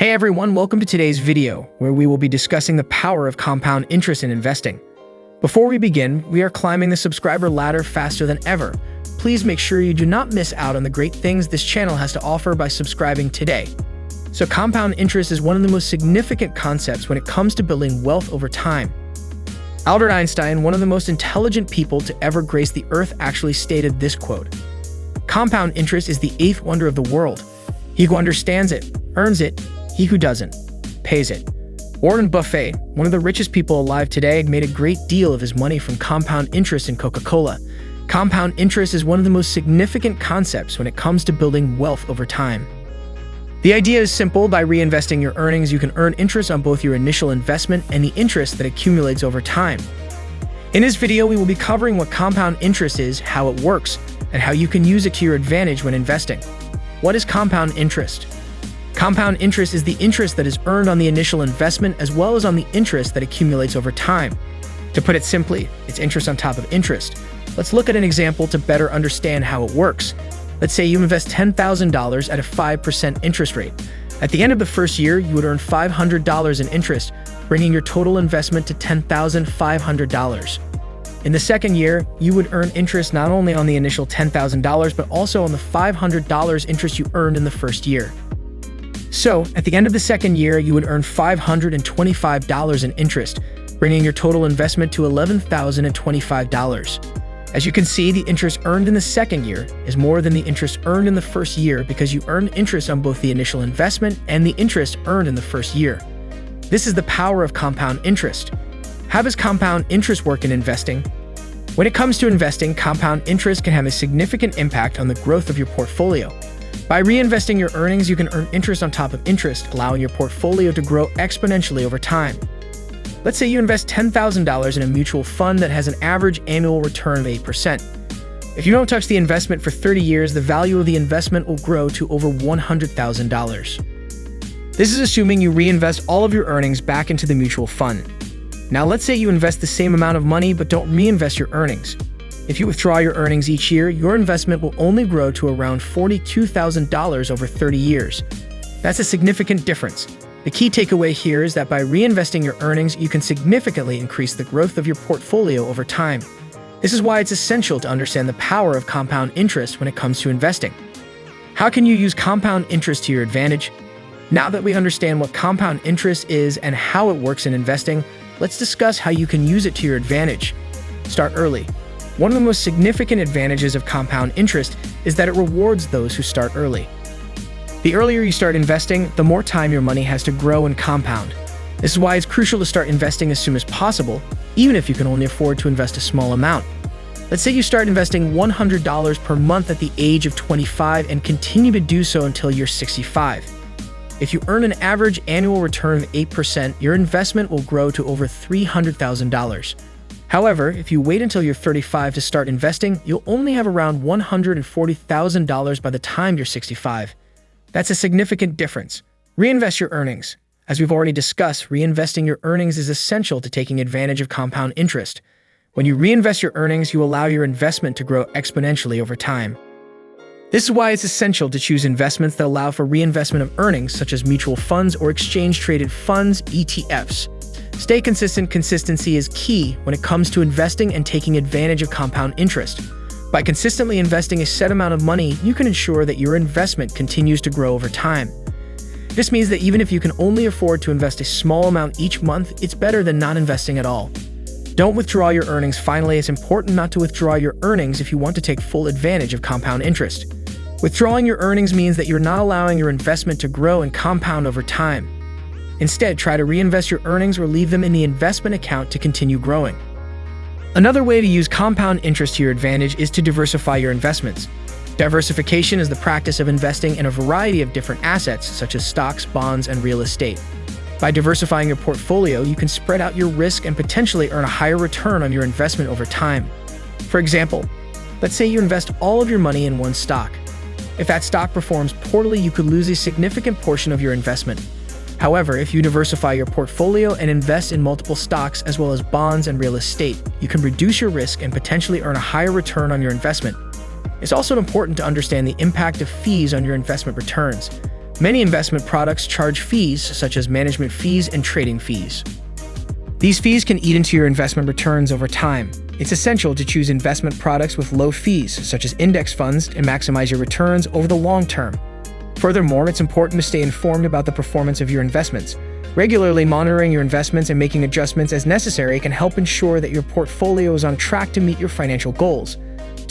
Hey everyone, welcome to today's video, where we will be discussing the power of compound interest in investing. Before we begin, we are climbing the subscriber ladder faster than ever. Please make sure you do not miss out on the great things this channel has to offer by subscribing today. So compound interest is one of the most significant concepts when it comes to building wealth over time. Albert Einstein, one of the most intelligent people to ever grace the earth, actually stated this quote: "Compound interest is the eighth wonder of the world. He who understands it, earns it. He who doesn't, pays it." Warren Buffett, one of the richest people alive today, made a great deal of his money from compound interest in Coca-Cola. Compound interest is one of the most significant concepts when it comes to building wealth over time. The idea is simple. By reinvesting your earnings, you can earn interest on both your initial investment and the interest that accumulates over time. In this video, we will be covering what compound interest is, how it works, and how you can use it to your advantage when investing. What is compound interest? Compound interest is the interest that is earned on the initial investment as well as on the interest that accumulates over time. To put it simply, it's interest on top of interest. Let's look at an example to better understand how it works. Let's say you invest $10,000 at a 5% interest rate. At the end of the first year, you would earn $500 in interest, bringing your total investment to $10,500. In the second year, you would earn interest not only on the initial $10,000 but also on the $500 interest you earned in the first year. So, at the end of the second year, you would earn $525 in interest, bringing your total investment to $11,025. As you can see, the interest earned in the second year is more than the interest earned in the first year because you earned interest on both the initial investment and the interest earned in the first year. This is the power of compound interest. How does compound interest work in investing? When it comes to investing, compound interest can have a significant impact on the growth of your portfolio. By reinvesting your earnings, you can earn interest on top of interest, allowing your portfolio to grow exponentially over time. Let's say you invest $10,000 in a mutual fund that has an average annual return of 8%. If you don't touch the investment for 30 years, the value of the investment will grow to over $100,000. This is assuming you reinvest all of your earnings back into the mutual fund. Now let's say you invest the same amount of money but don't reinvest your earnings. If you withdraw your earnings each year, your investment will only grow to around $42,000 over 30 years. That's a significant difference. The key takeaway here is that by reinvesting your earnings, you can significantly increase the growth of your portfolio over time. This is why it's essential to understand the power of compound interest when it comes to investing. How can you use compound interest to your advantage? Now that we understand what compound interest is and how it works in investing, let's discuss how you can use it to your advantage. Start early. One of the most significant advantages of compound interest is that it rewards those who start early. The earlier you start investing, the more time your money has to grow and compound. This is why it's crucial to start investing as soon as possible, even if you can only afford to invest a small amount. Let's say you start investing $100 per month at the age of 25 and continue to do so until you're 65. If you earn an average annual return of 8%, your investment will grow to over $300,000. However, if you wait until you're 35 to start investing, you'll only have around $140,000 by the time you're 65. That's a significant difference. Reinvest your earnings. As we've already discussed, reinvesting your earnings is essential to taking advantage of compound interest. When you reinvest your earnings, you allow your investment to grow exponentially over time. This is why it's essential to choose investments that allow for reinvestment of earnings, such as mutual funds or exchange-traded funds, ETFs. Stay consistent. Consistency is key when it comes to investing and taking advantage of compound interest. By consistently investing a set amount of money, you can ensure that your investment continues to grow over time. This means that even if you can only afford to invest a small amount each month, it's better than not investing at all. Don't withdraw your earnings. Finally, it's important not to withdraw your earnings if you want to take full advantage of compound interest. Withdrawing your earnings means that you're not allowing your investment to grow and compound over time. Instead, try to reinvest your earnings or leave them in the investment account to continue growing. Another way to use compound interest to your advantage is to diversify your investments. Diversification is the practice of investing in a variety of different assets, such as stocks, bonds, and real estate. By diversifying your portfolio, you can spread out your risk and potentially earn a higher return on your investment over time. For example, let's say you invest all of your money in one stock. If that stock performs poorly, you could lose a significant portion of your investment. However, if you diversify your portfolio and invest in multiple stocks as well as bonds and real estate, you can reduce your risk and potentially earn a higher return on your investment. It's also important to understand the impact of fees on your investment returns. Many investment products charge fees, such as management fees and trading fees. These fees can eat into your investment returns over time. It's essential to choose investment products with low fees, such as index funds, and maximize your returns over the long term. Furthermore, it's important to stay informed about the performance of your investments. Regularly monitoring your investments and making adjustments as necessary can help ensure that your portfolio is on track to meet your financial goals.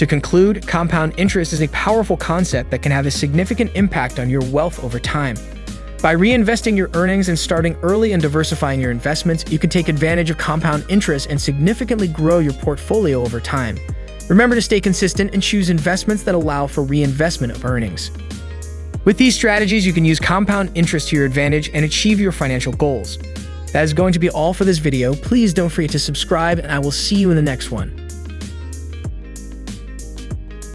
To conclude, compound interest is a powerful concept that can have a significant impact on your wealth over time. By reinvesting your earnings and starting early and diversifying your investments, you can take advantage of compound interest and significantly grow your portfolio over time. Remember to stay consistent and choose investments that allow for reinvestment of earnings. With these strategies, you can use compound interest to your advantage and achieve your financial goals. That is going to be all for this video. Please don't forget to subscribe, and I will see you in the next one.